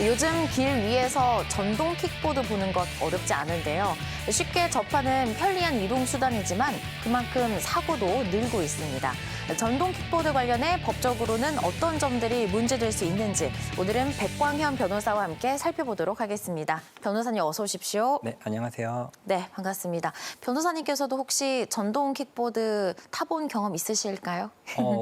요즘 길 위에서 전동 킥보드 보는 것 어렵지 않은데요. 쉽게 접하는 편리한 이동 수단이지만 그만큼 사고도 늘고 있습니다. 전동 킥보드 관련해 법적으로는 어떤 점들이 문제될 수 있는지 오늘은 백광현 변호사와 함께 살펴보도록 하겠습니다. 변호사님 어서 오십시오. 네, 안녕하세요. 네, 반갑습니다. 변호사님께서도 혹시 전동 킥보드 타본 경험 있으실까요?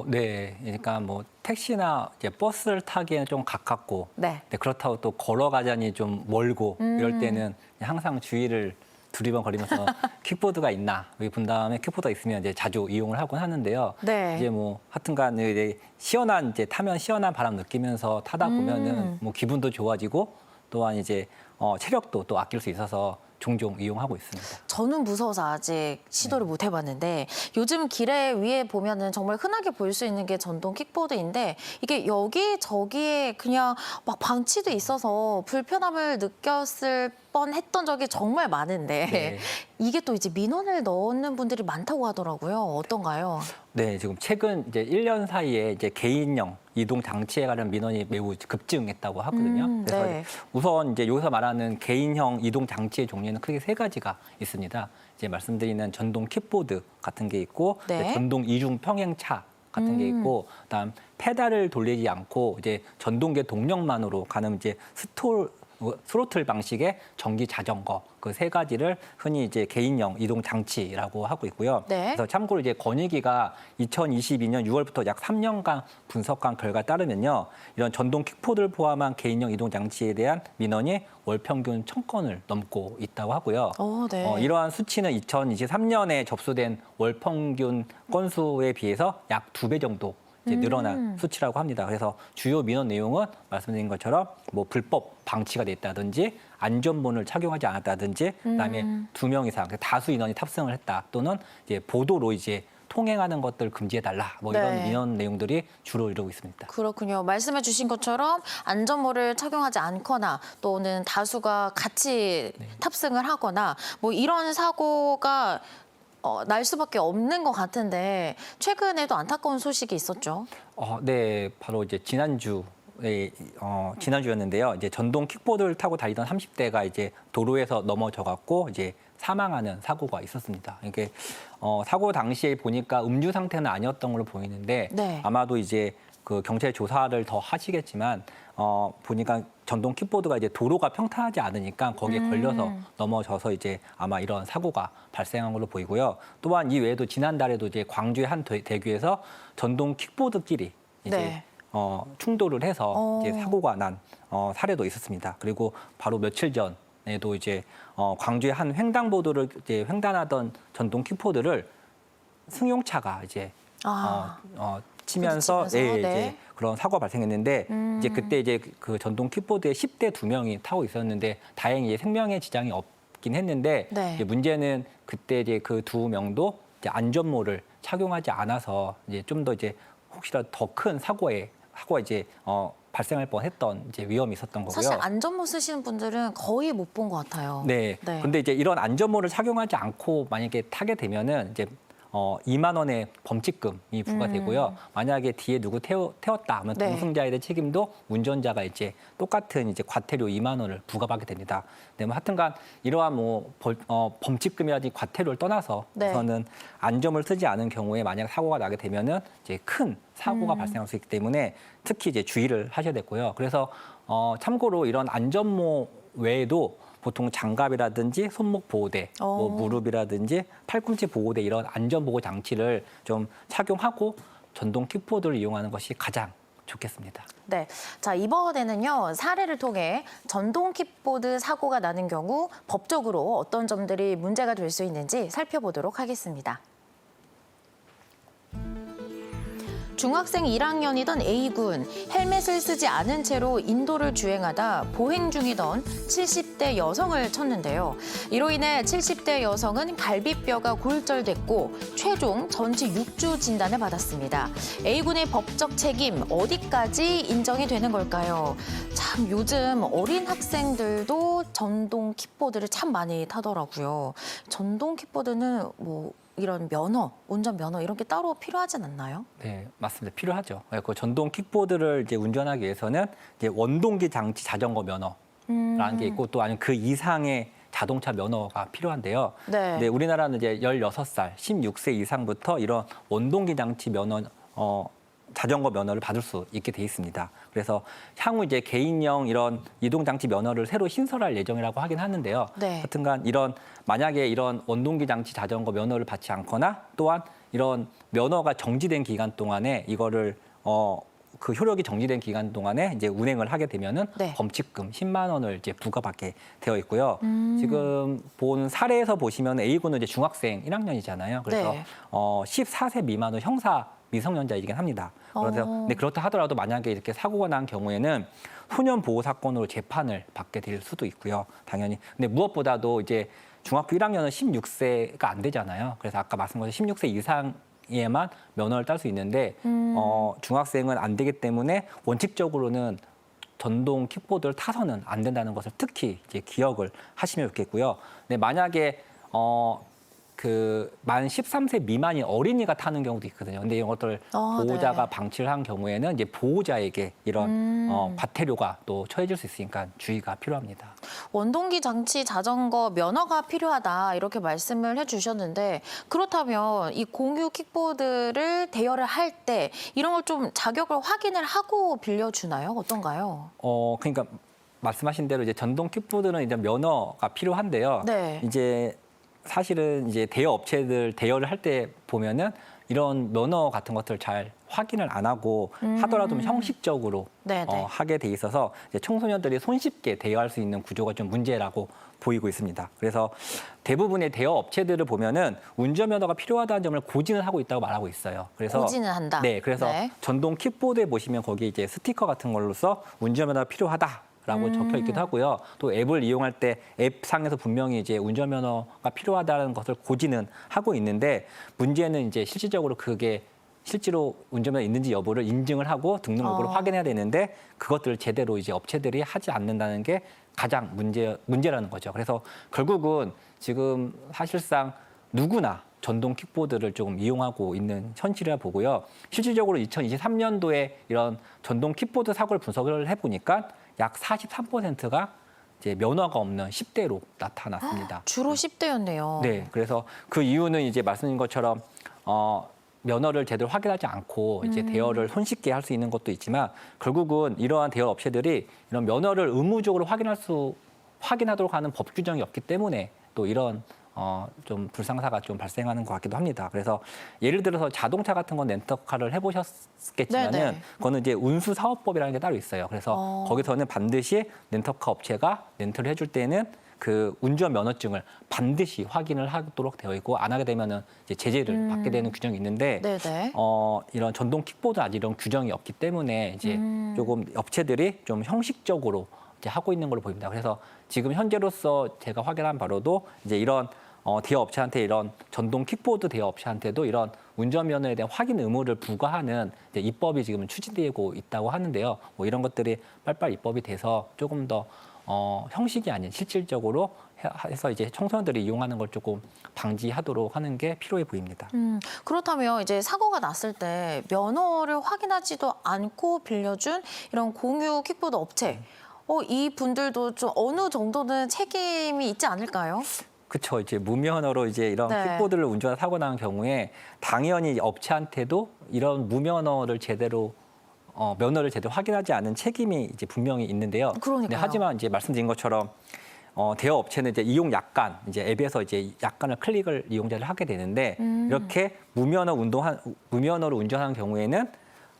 네, 그러니까 뭐 택시나 이제 버스를 타기에는 좀 가깝고, 네. 그렇다고 또 걸어가자니 좀 멀고 이럴 때는 항상 주위를 두리번거리면서 킥보드가 있나 여기 본 다음에 킥보드가 있으면 이제 자주 이용을 하곤 하는데요. 네. 이제 뭐 하여튼간 이제 시원한 이제 타면 시원한 바람 느끼면서 타다 보면은 뭐 기분도 좋아지고 또한 이제 체력도 또 아낄 수 있어서 종종 이용하고 있습니다. 저는 무서워서 아직 시도를 못 해봤는데 요즘 길에 위에 보면은 정말 흔하게 볼 수 있는 게 전동 킥보드인데 이게 여기저기에 그냥 막 방치돼 있어서 불편함을 느꼈을 뻔했던 적이 정말 많은데 네. 이게 또 이제 민원을 넣는 분들이 많다고 하더라고요. 어떤가요? 네, 지금 최근 이제 1년 사이에 이제 개인형 이동 장치에 관한 민원이 매우 급증했다고 하거든요. 그래서 네. 우선 이제 여기서 말하는 개인형 이동 장치의 종류는 크게 세 가지가 있습니다. 이제 말씀드리는 전동 킥보드 같은 게 있고, 네. 이제 전동 이중 평행차 같은 게 있고, 그다음 페달을 돌리지 않고 이제 전동계 동력만으로 가는 이제 스로틀 방식의 전기 자전거 그 세 가지를 흔히 이제 개인형 이동 장치라고 하고 있고요. 네. 그래서 참고로 이제 권익위가 2022년 6월부터 약 3년간 분석한 결과에 따르면요, 이런 전동 킥보드를 포함한 개인형 이동 장치에 대한 민원이 월 평균 1,000건을 넘고 있다고 하고요. 네. 이러한 수치는 2023년에 접수된 월 평균 건수에 비해서 약 2배 정도 이제 늘어난 수치라고 합니다. 그래서 주요 민원 내용은 말씀드린 것처럼 뭐 불법 방치가 됐다든지 안전문을 착용하지 않았다든지 그다음에 2명 이상 다수 인원이 탑승을 했다 또는 이제 보도로 이제 통행하는 것들 금지해달라 뭐 이런 네. 민원 내용들이 주로 이루고 있습니다. 그렇군요. 말씀해 주신 것처럼 안전모를 착용하지 않거나 또는 다수가 같이 탑승을 하거나 뭐 이런 사고가 날 수밖에 없는 것 같은데 최근에도 안타까운 소식이 있었죠. 네, 바로 이제 지난주였는데요. 이제 전동 킥보드를 타고 달리던 30대가 이제 도로에서 넘어져 갖고 이제 사망하는 사고가 있었습니다. 이게 사고 당시에 보니까 음주 상태는 아니었던 걸로 보이는데 네. 아마도 이제 그 경찰 조사를 더 하시겠지만 보니까 전동 킥보드가 이제 도로가 평탄하지 않으니까 거기에 걸려서 넘어져서 이제 아마 이런 사고가 발생한 걸로 보이고요. 또한 이 외에도 지난달에도 이제 광주의 한 대교에서 전동 킥보드끼리 이제 네. 충돌을 해서 이제 사고가 난 사례도 있었습니다. 그리고 바로 며칠 전에도 이제 광주의 한 횡단보도를 이제 횡단하던 전동 킥보드를 승용차가 이제 치면서 부딪히면서, 예, 네. 이제 그런 사고가 발생했는데 이제 그때 이제 그 전동 킥보드에 10대 2명이 타고 있었는데 다행히 생명에 지장이 없긴 했는데 네. 이제 문제는 그때 이제 그 2명도 이제 안전모를 착용하지 않아서 이제 좀 더 이제 혹시라도 더 큰 사고가 이제 발생할 뻔했던 이제 위험이 있었던 거고요. 사실 안전모 쓰시는 분들은 거의 못 본 것 같아요. 네. 네. 근데 이제 이런 안전모를 착용하지 않고 만약에 타게 되면은 이제 2만 원의 범칙금이 부과되고요. 만약에 뒤에 누구 태웠다 하면 네. 동승자에 대한 책임도 운전자가 이제 똑같은 이제 과태료 2만 원을 부과받게 됩니다. 네, 뭐 하여튼간 이러한 뭐 범칙금이라든지 과태료를 떠나서 네. 우선은 안전을 쓰지 않은 경우에 만약 사고가 나게 되면은 이제 큰 사고가 발생할 수 있기 때문에 특히 이제 주의를 하셔야 됐고요. 그래서 참고로 이런 안전모 외에도 보통 장갑이라든지 손목 보호대, 뭐 무릎이라든지 팔꿈치 보호대 이런 안전보호 장치를 좀 착용하고 전동 킥보드를 이용하는 것이 가장 좋겠습니다. 네. 자, 이번에는요, 사례를 통해 전동 킥보드 사고가 나는 경우 법적으로 어떤 점들이 문제가 될 수 있는지 살펴보도록 하겠습니다. 중학생 1학년이던 A군, 헬멧을 쓰지 않은 채로 인도를 주행하다 보행 중이던 70대 여성을 쳤는데요. 이로 인해 70대 여성은 갈비뼈가 골절됐고 최종 전치 6주 진단을 받았습니다. A군의 법적 책임 어디까지 인정이 되는 걸까요? 참 요즘 어린 학생들도 전동 킥보드를 참 많이 타더라고요. 전동 킥보드는 뭐 이런 면허, 운전 면허 이런 게 따로 필요하진 않나요? 네, 맞습니다. 필요하죠. 그 전동 킥보드를 이제 운전하기 위해서는 이제 원동기 장치 자전거 면허라는 게 있고 또 아니면 그 이상의 자동차 면허가 필요한데요. 네. 네, 우리나라는 이제 16살, 16세 이상부터 이런 원동기 장치 면허 자전거 면허를 받을 수 있게 돼 있습니다. 그래서 향후 이제 개인형 이런 이동 장치 면허를 새로 신설할 예정이라고 하긴 하는데요. 네. 하여튼간 만약에 이런 원동기 장치 자전거 면허를 받지 않거나 또한 이런 면허가 정지된 기간 동안에 이거를 그 효력이 정지된 기간 동안에 이제 운행을 하게 되면은 네. 범칙금 10만 원을 이제 부과받게 되어 있고요. 지금 본 사례에서 보시면 A군은 이제 중학생 1학년이잖아요. 그래서 네. 14세 미만은 형사 미성년자이긴 합니다. 그래서 근데 그렇다 하더라도 만약에 이렇게 사고가 난 경우에는 소년 보호 사건으로 재판을 받게 될 수도 있고요. 당연히. 근데 무엇보다도 이제 중학교 1학년은 16세가 안 되잖아요. 그래서 아까 말씀드린 16세 이상에만 면허를 딸 수 있는데 중학생은 안 되기 때문에 원칙적으로는 전동 킥보드를 타서는 안 된다는 것을 특히 이제 기억을 하시면 좋겠고요. 근데 만약에 만 13세 미만인 어린이가 타는 경우도 있거든요. 근데 이런 것들 보호자가 네. 방치를 한 경우에는 이제 보호자에게 이런 과태료가 또 처해질 수 있으니까 주의가 필요합니다. 원동기 장치 자전거 면허가 필요하다 이렇게 말씀을 해주셨는데 그렇다면 이 공유 킥보드를 대여를 할 때 이런 걸 좀 자격을 확인을 하고 빌려주나요? 어떤가요? 그러니까 말씀하신 대로 이제 전동 킥보드는 이제 면허가 필요한데요. 네. 이제 사실은 이제 대여 업체들 대여를 할 때 보면은 이런 면허 같은 것들을 잘 확인을 안 하고 하더라도 형식적으로 네네. 하게 돼 있어서 이제 청소년들이 손쉽게 대여할 수 있는 구조가 좀 문제라고 보이고 있습니다. 그래서 대부분의 대여 업체들을 보면은 운전면허가 필요하다는 점을 고지는 하고 있다고 말하고 있어요. 그래서 고지는 한다. 네, 그래서 네. 전동 킥보드에 보시면 거기 이제 스티커 같은 걸로써 운전면허가 필요하다. 라고 적혀 있기도 하고요. 또 앱을 이용할 때 앱상에서 분명히 이제 운전면허가 필요하다는 것을 고지는 하고 있는데 문제는 이제 실질적으로 그게 실제로 운전면허 있는지 여부를 인증을 하고 등록 여부를 확인해야 되는데 그것들을 제대로 이제 업체들이 하지 않는다는 게 가장 문제라는 거죠. 그래서 결국은 지금 사실상 누구나 전동 킥보드를 조금 이용하고 있는 현실이라 보고요. 실질적으로 2023년도에 이런 전동 킥보드 사고를 분석을 해보니까 약 43%가 이제 면허가 없는 10대로 나타났습니다. 주로 10대였네요. 네, 그래서 그 이유는 이제 말씀드린 것처럼 면허를 제대로 확인하지 않고 이제 대여를 손쉽게 할 수 있는 것도 있지만 결국은 이러한 대여 업체들이 이런 면허를 의무적으로 확인하도록 하는 법 규정이 없기 때문에 또 이런 좀 불상사가 좀 발생하는 것 같기도 합니다. 그래서 예를 들어서 자동차 같은 건 렌터카를 해보셨겠지만은 네네. 그거는 이제 운수사업법이라는 게 따로 있어요. 그래서 거기서는 반드시 렌터카 업체가 렌터를 해줄 때는 그 운전 면허증을 반드시 확인을 하도록 되어 있고 안 하게 되면은 이제 제재를 받게 되는 규정이 있는데 네네. 이런 전동 킥보드 아직 이런 규정이 없기 때문에 이제 조금 업체들이 좀 형식적으로 이제 하고 있는 걸로 보입니다. 그래서 지금 현재로서 제가 확인한 바로도 이제 이런 대여 업체한테 이런 전동 킥보드 대여 업체한테도 이런 운전면허에 대한 확인 의무를 부과하는 이제 입법이 지금 추진되고 있다고 하는데요. 뭐 이런 것들이 빨리빨리 입법이 돼서 조금 더 형식이 아닌 실질적으로 해서 이제 청소년들이 이용하는 걸 조금 방지하도록 하는 게 필요해 보입니다. 그렇다면 이제 사고가 났을 때 면허를 확인하지도 않고 빌려준 이런 공유 킥보드 업체, 이 분들도 좀 어느 정도는 책임이 있지 않을까요? 그렇죠. 이제 무면허로 이제 이런 네. 킥보드를 운전하다 사고 난 경우에 당연히 업체한테도 이런 무면허를 제대로 면허를 제대로 확인하지 않은 책임이 이제 분명히 있는데요. 그러니까요. 네, 하지만 이제 말씀드린 것처럼 대여 업체는 이제 이용 약관, 이제 앱에서 이제 약관을 클릭을 이용자를 하게 되는데 이렇게 무면허로 운전하는 경우에는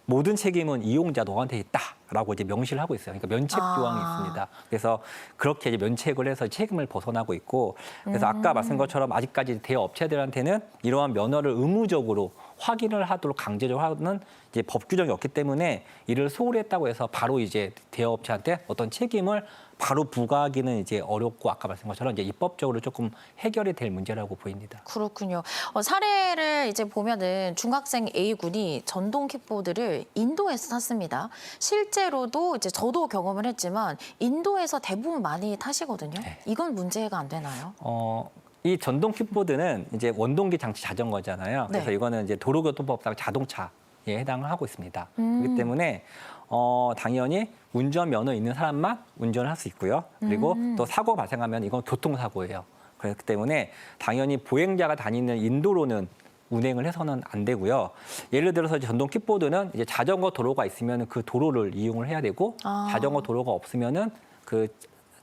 모든 책임은 이용자 너한테 있다라고 이제 명시를 하고 있어요. 그러니까 면책 조항이 있습니다. 그래서 그렇게 이제 면책을 해서 책임을 벗어나고 있고, 그래서 아까 말씀드린 것처럼 아직까지 대여 업체들한테는 이러한 면허를 의무적으로 확인을 하도록 강제적으로 하는 이제 법 규정이 없기 때문에 이를 소홀히 했다고 해서 바로 이제 대여 업체한테 어떤 책임을 바로 부과하기는 이제 어렵고 아까 말씀드린 것처럼 이제 입법적으로 조금 해결이 될 문제라고 보입니다. 그렇군요. 사례를 이제 보면은 중학생 A군이 전동 킥보드를 인도에서 탔습니다. 실제로도 이제 저도 경험을 했지만 인도에서 대부분 많이 타시거든요. 네. 이건 문제가 안 되나요? 이 전동 킥보드는 이제 원동기 장치 자전거잖아요. 그래서 네. 이거는 이제 도로교통법상 자동차에 해당을 하고 있습니다. 그렇기 때문에 당연히 운전 면허 있는 사람만 운전을 할 수 있고요. 그리고 또 사고 발생하면 이건 교통사고예요. 그렇기 때문에 당연히 보행자가 다니는 인도로는 운행을 해서는 안 되고요. 예를 들어서 전동 킥보드는 이제 자전거 도로가 있으면 그 도로를 이용을 해야 되고 자전거 도로가 없으면은 그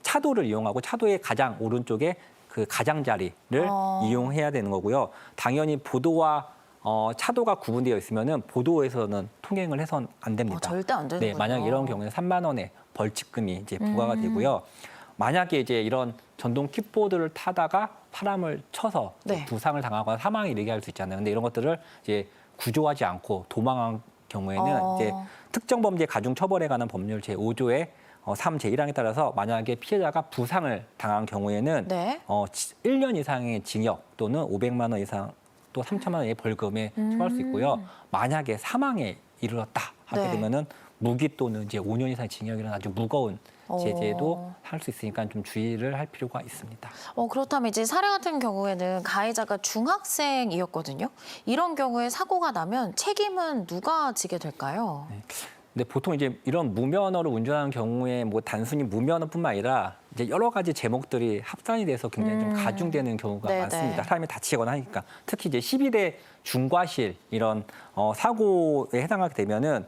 차도를 이용하고 차도의 가장 오른쪽에 그 가장자리를 이용해야 되는 거고요. 당연히 보도와 차도가 구분되어 있으면은 보도에서는 통행을 해서는 안 됩니다. 절대 안 되는군요. 네, 만약 이런 경우에 3만 원의 벌칙금이 이제 부과가 되고요. 만약에 이제 이런 전동 킥보드를 타다가 사람을 쳐서 네. 부상을 당하거나 사망에 이르게 할 수 있잖아요. 근데 이런 것들을 이제 구조하지 않고 도망한 경우에는 이제 특정 범죄 가중 처벌에 관한 법률 제5조의 3 제1항에 따라서 만약에 피해자가 부상을 당한 경우에는 네. 1년 이상의 징역 또는 500만 원 이상 또 3천만 원의 벌금에 처할 수 있고요. 만약에 사망에 이르렀다 하게 네. 되면은 무기 또는 이제 5년 이상의 징역이라는 아주 무거운 제재도 할 수 있으니까 좀 주의를 할 필요가 있습니다. 그렇다면 이제 사례 같은 경우에는 가해자가 중학생이었거든요. 이런 경우에 사고가 나면 책임은 누가 지게 될까요? 근데 보통 이제 이런 무면허로 운전하는 경우에 뭐 단순히 무면허뿐만 아니라 이제 여러 가지 제목들이 합산이 돼서 굉장히 좀 가중되는 경우가 네네. 많습니다. 사람이 다치거나 하니까 특히 이제 12대 중과실 이런 사고에 해당하게 되면은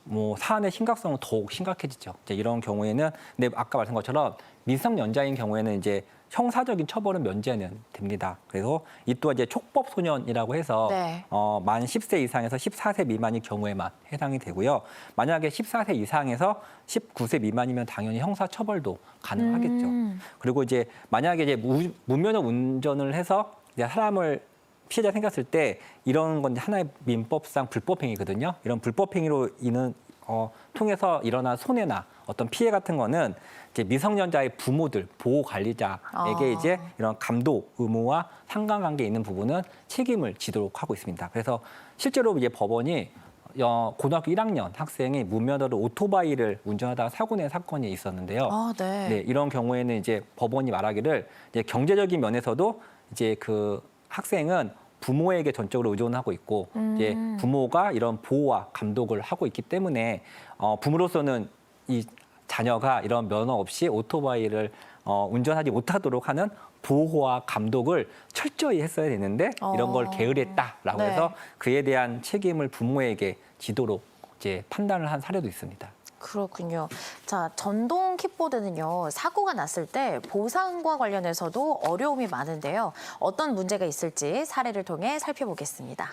뭐 사안의 심각성은 더욱 심각해지죠. 이제 이런 경우에는 근데 아까 말씀한 것처럼 미성년자인 경우에는 이제 형사적인 처벌은 면제는 됩니다. 그래서 이 또한 이제 촉법 소년이라고 해서 네. 만 10세 이상에서 14세 미만인 경우에만 해당이 되고요. 만약에 14세 이상에서 19세 미만이면 당연히 형사 처벌도 가능하겠죠. 그리고 이제 만약에 이제 무면허 운전을 해서 이제 사람을 피해자 생겼을 때 이런 건 하나의 민법상 불법행위거든요. 이런 불법행위로 통해서 일어난 손해나 어떤 피해 같은 거는 이제 미성년자의 부모들, 보호 관리자에게 이제 이런 감독 의무와 상관관계 있는 부분은 책임을 지도록 하고 있습니다. 그래서 실제로 이제 법원이 고등학교 1학년 학생이 무면허로 오토바이를 운전하다가 사고 낸 사건이 있었는데요. 네. 네, 이런 경우에는 이제 법원이 말하기를 이제 경제적인 면에서도 이제 그 학생은 부모에게 전적으로 의존하고 있고 이제 부모가 이런 보호와 감독을 하고 있기 때문에 부모로서는 이 자녀가 이런 면허 없이 오토바이를 운전하지 못하도록 하는 보호와 감독을 철저히 했어야 되는데 이런 걸 게을했다라고 네. 해서 그에 대한 책임을 부모에게 지도록 이제 판단을 한 사례도 있습니다. 그렇군요. 자, 전동 킥보드는요, 사고가 났을 때 보상과 관련해서도 어려움이 많은데요. 어떤 문제가 있을지 사례를 통해 살펴보겠습니다.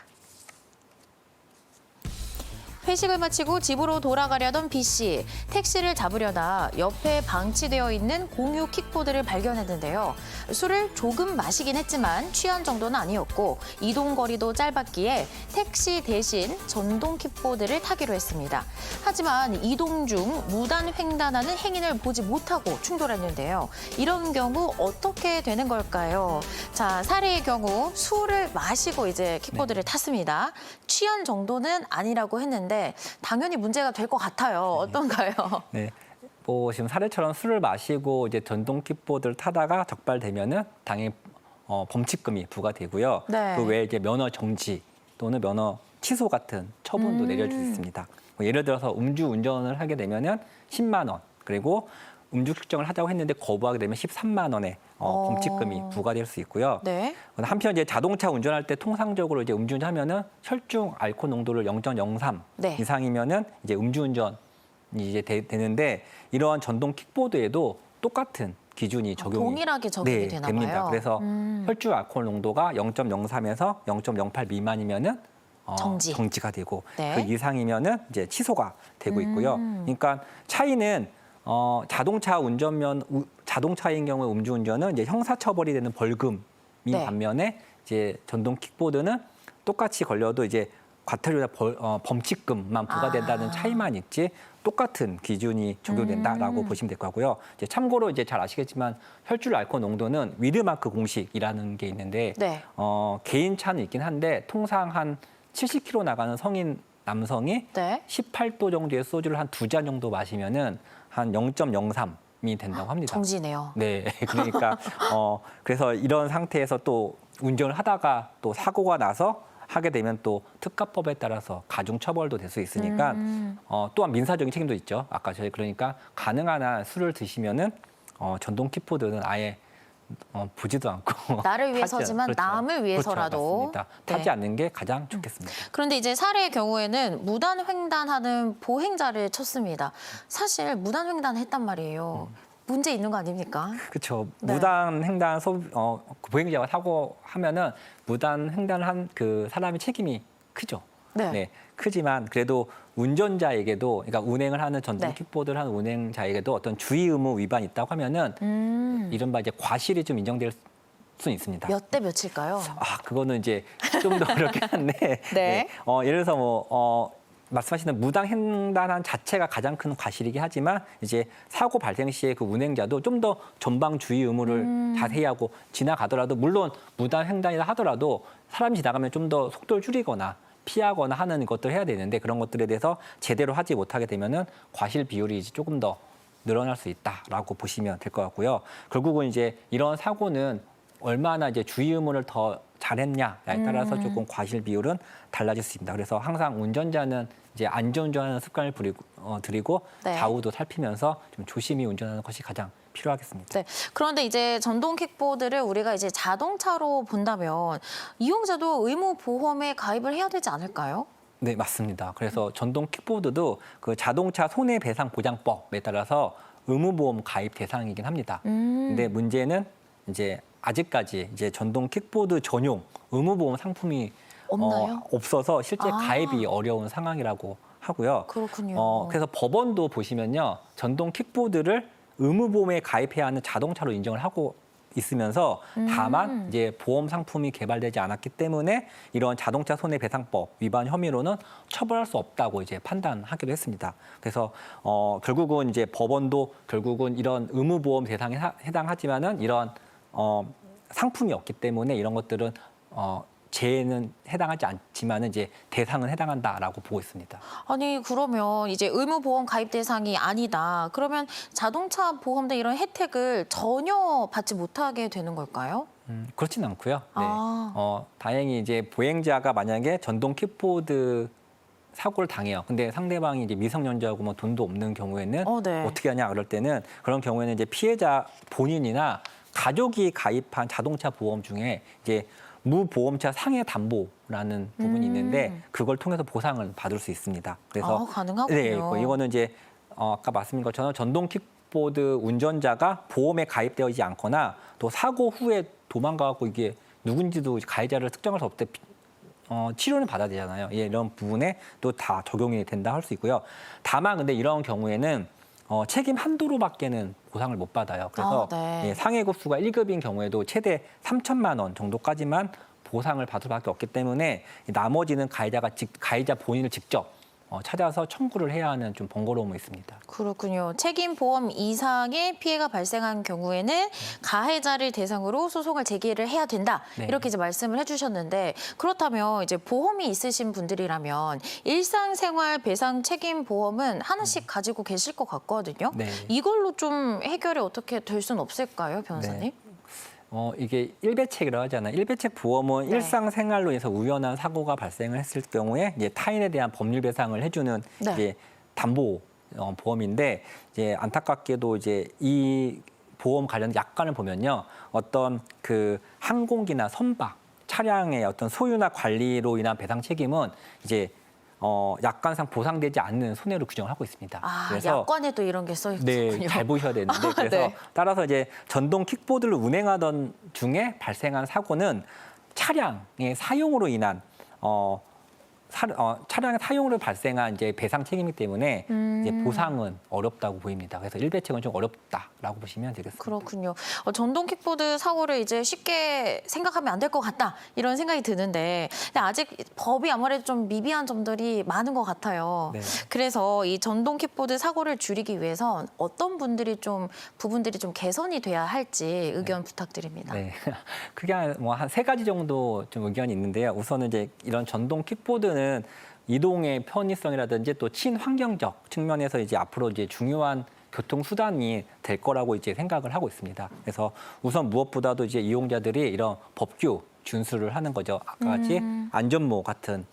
회식을 마치고 집으로 돌아가려던 B 씨. 택시를 잡으려다 옆에 방치되어 있는 공유 킥보드를 발견했는데요. 술을 조금 마시긴 했지만 취한 정도는 아니었고 이동 거리도 짧았기에 택시 대신 전동 킥보드를 타기로 했습니다. 하지만 이동 중 무단 횡단하는 행인을 보지 못하고 충돌했는데요. 이런 경우 어떻게 되는 걸까요? 자, 사례의 경우 술을 마시고 이제 킥보드를 탔습니다. 취한 정도는 아니라고 했는데 당연히 문제가 될 것 같아요. 어떤가요? 네. 뭐 지금 사례처럼 술을 마시고 이제 전동 킥보드를 타다가 적발되면은 당연히 범칙금이 부과되고요. 네. 그 외에 이제 면허 정지 또는 면허 취소 같은 처분도 내려질 수 있습니다. 뭐 예를 들어서 음주 운전을 하게 되면은 10만 원 그리고 음주 측정을 하자고 했는데 거부하게 되면 13만 원의 범칙금이 부과될 수 있고요. 네. 한편 이제 자동차 운전할 때 통상적으로 이제 음주운전하면은 혈중 알코올 농도를 0.03 네. 이상이면은 이제 음주운전이 이제 되는데 이러한 전동 킥보드에도 똑같은 기준이 적용이 동일하게 적용이 되나 됩니다. 봐요. 그래서 혈중 알코올 농도가 0.03에서 0.08 미만이면은 정지가 되고 네. 그 이상이면은 이제 취소가 되고 있고요. 그러니까 차이는 자동차인 경우에 음주운전은 이제 형사처벌이 되는 벌금이 네. 반면에 이제 전동 킥보드는 똑같이 걸려도 이제 과태료나 범칙금만 부과된다는 차이만 있지 똑같은 기준이 적용된다라고 보시면 될 거고요. 이제 참고로 이제 잘 아시겠지만 혈중 알코올 농도는 위드마크 공식이라는 게 있는데 네. 개인 차는 있긴 한데 통상 한 70km 나가는 성인 남성이 네. 18도 정도의 소주를 한 2잔 정도 마시면은 한 0.03 된다고 합니다. 정지네요. 네, 그러니까 그래서 이런 상태에서 또 운전을 하다가 또 사고가 나서 하게 되면 또 특가법에 따라서 가중 처벌도 될 수 있으니까 또한 민사적인 책임도 있죠. 아까 저희 그러니까 가능한 한 술을 드시면은 전동 킥보드는 아예 보지도 않고 나를 위해서지만 그렇죠. 남을 위해서라도. 그렇죠. 맞습니다. 네. 타지 않는 게 가장 좋겠습니다. 그런데 이제 사례의 경우에는 무단 횡단하는 보행자를 쳤습니다. 사실 무단 횡단했단 말이에요. 문제 있는 거 아닙니까? 그렇죠. 네. 무단 횡단 보행자가 사고하면은 무단 횡단한 그 사람의 책임이 크죠. 네. 크지만 그래도 운전자에게도 그러니까 운행을 하는 전동 네. 킥보드를 하는 운행자에게도 어떤 주의 의무 위반이 있다고 하면은 이른바 이제 과실이 좀 인정될 수는 있습니다. 몇 대 몇일까요? 그거는 이제 좀 더 어렵긴 한데 네. 예를 들어서 말씀하시는 무단 횡단한 자체가 가장 큰 과실이긴 하지만 이제 사고 발생 시에 그 운행자도 좀 더 전방 주의 의무를 자세히 하고 지나가더라도 물론 무단 횡단이라 하더라도 사람이 지나가면 좀 더 속도를 줄이거나 피하거나 하는 것들을 해야 되는데 그런 것들에 대해서 제대로 하지 못하게 되면은 과실 비율이 이제 조금 더 늘어날 수 있다라고 보시면 될 것 같고요. 결국은 이제 이런 사고는 얼마나 이제 주의 의무를 더 잘했냐에 따라서 조금 과실 비율은 달라질 수 있습니다. 그래서 항상 운전자는 이제 안전운전하는 습관을 들이고 네. 좌우도 살피면서 좀 조심히 운전하는 것이 가장 필요하겠습니다. 네. 그런데 이제 전동 킥보드를 우리가 이제 자동차로 본다면 이용자도 의무 보험에 가입을 해야 되지 않을까요? 네, 맞습니다. 그래서 전동 킥보드도 그 자동차 손해배상 보장법에 따라서 의무보험 가입 대상이긴 합니다. 근데 문제는 이제 아직까지 이제 전동 킥보드 전용 의무보험 상품이 없나요? 없어서 실제 아. 가입이 어려운 상황이라고 하고요. 그렇군요. 그래서 법원도 보시면요, 전동 킥보드를 의무보험에 가입해야 하는 자동차로 인정을 하고 있으면서 다만 이제 보험 상품이 개발되지 않았기 때문에 이런 자동차 손해배상법 위반 혐의로는 처벌할 수 없다고 이제 판단하기도 했습니다. 그래서 결국은 이제 법원도 결국은 이런 의무보험 대상에 해당하지만은 이런 상품이 없기 때문에 이런 것들은 재해는 해당하지 않지만은 이제 대상은 해당한다라고 보고 있습니다. 아니 그러면 이제 의무보험 가입 대상이 아니다. 그러면 자동차 보험 등 이런 혜택을 전혀 받지 못하게 되는 걸까요? 그렇진 않고요. 네. 아. 다행히 이제 보행자가 만약에 전동 킥보드 사고를 당해요. 근데 상대방이 이제 미성년자고 뭐 돈도 없는 경우에는 네. 어떻게 하냐 그럴 때는 그런 경우에는 이제 피해자 본인이나 가족이 가입한 자동차 보험 중에 이제 무보험차 상해 담보라는 부분이 있는데 그걸 통해서 보상을 받을 수 있습니다. 그래서 가능하군요. 네, 이거는 이제 아까 말씀드린 것처럼 전동 킥보드 운전자가 보험에 가입되어 있지 않거나 또 사고 후에 도망가고 이게 누군지도 가해자를 특정할 수 없을 때 치료는 받아야 되잖아요. 이런 부분에 또 다 적용이 된다 할 수 있고요. 다만 근데 이런 경우에는 책임 한도로밖에는 보상을 못 받아요. 그래서 네. 상해 급수가 1급인 경우에도 최대 3천만 원 정도까지만 보상을 받을 수밖에 없기 때문에 나머지는 가해자 본인을 직접 찾아서 청구를 해야 하는 좀 번거로움이 있습니다. 그렇군요. 책임 보험 이상의 피해가 발생한 경우에는 가해자를 대상으로 소송을 제기를 해야 된다. 네. 이렇게 이제 말씀을 해주셨는데 그렇다면 이제 보험이 있으신 분들이라면 일상생활 배상 책임 보험은 하나씩 가지고 계실 것 같거든요. 네. 이걸로 좀 해결이 어떻게 될 수는 없을까요, 변호사님? 네. 이게 일배책이라고 하잖아요. 일배책 보험은 네. 일상생활로 인해서 우연한 사고가 발생을 했을 경우에 이제 타인에 대한 법률 배상을 해주는 네. 이제 담보 보험인데 이제 안타깝게도 이제 이 보험 관련 약관을 보면요, 어떤 그 항공기나 선박 차량의 어떤 소유나 관리로 인한 배상 책임은 이제 약관상 보상되지 않는 손해로 규정을 하고 있습니다. 그래서 약관에도 이런 게 써 있군요. 네, 잘 보셔야 되는데 그래서 네. 따라서 이제 전동 킥보드를 운행하던 중에 발생한 사고는 차량의 사용으로 인한 차량의 사용으로 발생한 이제 배상 책임이기 때문에 이제 보상은 어렵다고 보입니다. 그래서 일배책은 좀 어렵다라고 보시면 되겠습니다. 그렇군요. 전동 킥보드 사고를 이제 쉽게 생각하면 안 될 것 같다 이런 생각이 드는데 근데 아직 법이 아무래도 좀 미비한 점들이 많은 것 같아요. 네. 그래서 이 전동 킥보드 사고를 줄이기 위해선 어떤 부분들이 좀 개선이 돼야 할지 의견 부탁드립니다. 네, 그게 뭐 한 3가지 정도 좀 의견이 있는데요. 우선은 이제 이런 전동 킥보드는 이동의 편의성이라든지 또 친환경적 측면에서 이제 앞으로 이제 중요한 교통수단이 될 거라고 이제 생각을 하고 있습니다. 그래서 우선 무엇보다도 이제 이용자들이 이런 법규 준수를 하는 거죠. 아까 같이 안전모 같은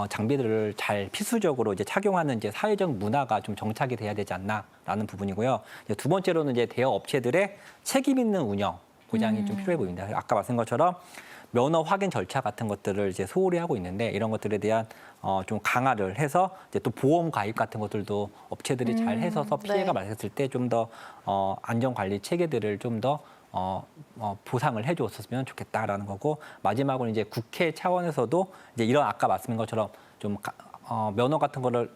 장비들을 잘 필수적으로 이제 착용하는 이제 사회적 문화가 좀 정착이 돼야 되지 않나라는 부분이고요. 이제 두 번째로는 이제 대여 업체들의 책임 있는 운영 보장이 좀 필요해 보입니다. 아까 말씀한 것처럼 면허 확인 절차 같은 것들을 이제 소홀히 하고 있는데 이런 것들에 대한 좀 강화를 해서 이제 또 보험 가입 같은 것들도 업체들이 잘 해서서 피해가 네. 발생했을 때 좀 더 안전 관리 체계들을 좀 더 보상을 해줬으면 좋겠다라는 거고 마지막으로 이제 국회 차원에서도 이제 이런 아까 말씀인 것처럼 좀 면허 같은 거를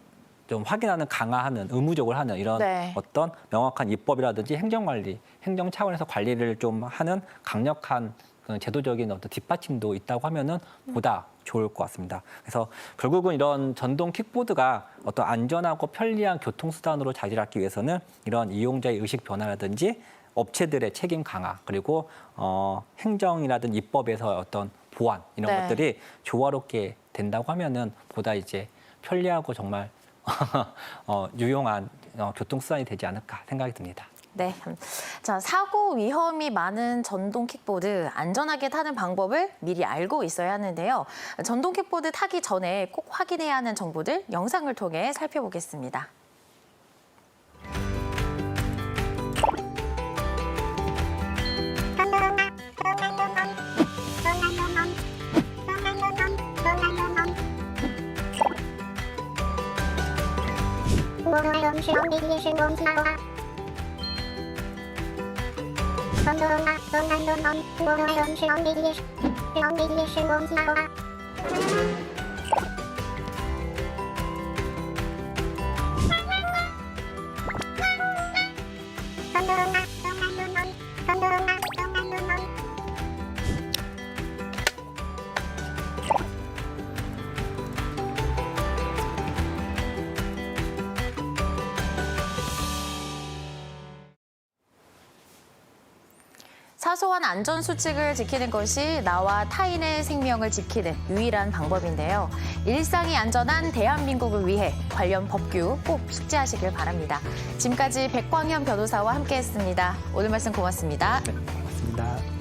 좀 확인하는 강화하는 의무적으로 하는 이런 네. 어떤 명확한 입법이라든지 행정관리, 행정 차원에서 관리를 좀 하는 강력한 그런 제도적인 어떤 뒷받침도 있다고 하면은 보다 좋을 것 같습니다. 그래서 결국은 이런 전동 킥보드가 어떤 안전하고 편리한 교통수단으로 자리잡기 위해서는 이런 이용자의 의식 변화라든지 업체들의 책임 강화 그리고 행정이라든지 입법에서 어떤 보완 이런 네. 것들이 조화롭게 된다고 하면은 보다 이제 편리하고 정말 유용한 교통수단이 되지 않을까 생각이 듭니다. 네. 자, 사고 위험이 많은 전동 킥보드 안전하게 타는 방법을 미리 알고 있어야 하는데요. 전동 킥보드 타기 전에 꼭 확인해야 하는 정보들 영상을 통해 살펴보겠습니다. 사소한 안전 수칙을 지키는 것이 나와 타인의 생명을 지키는 유일한 방법인데요. 일상이 안전한 대한민국을 위해 관련 법규 꼭 숙지하시길 바랍니다. 지금까지 백광현 변호사와 함께했습니다. 오늘 말씀 고맙습니다. 네, 고맙습니다.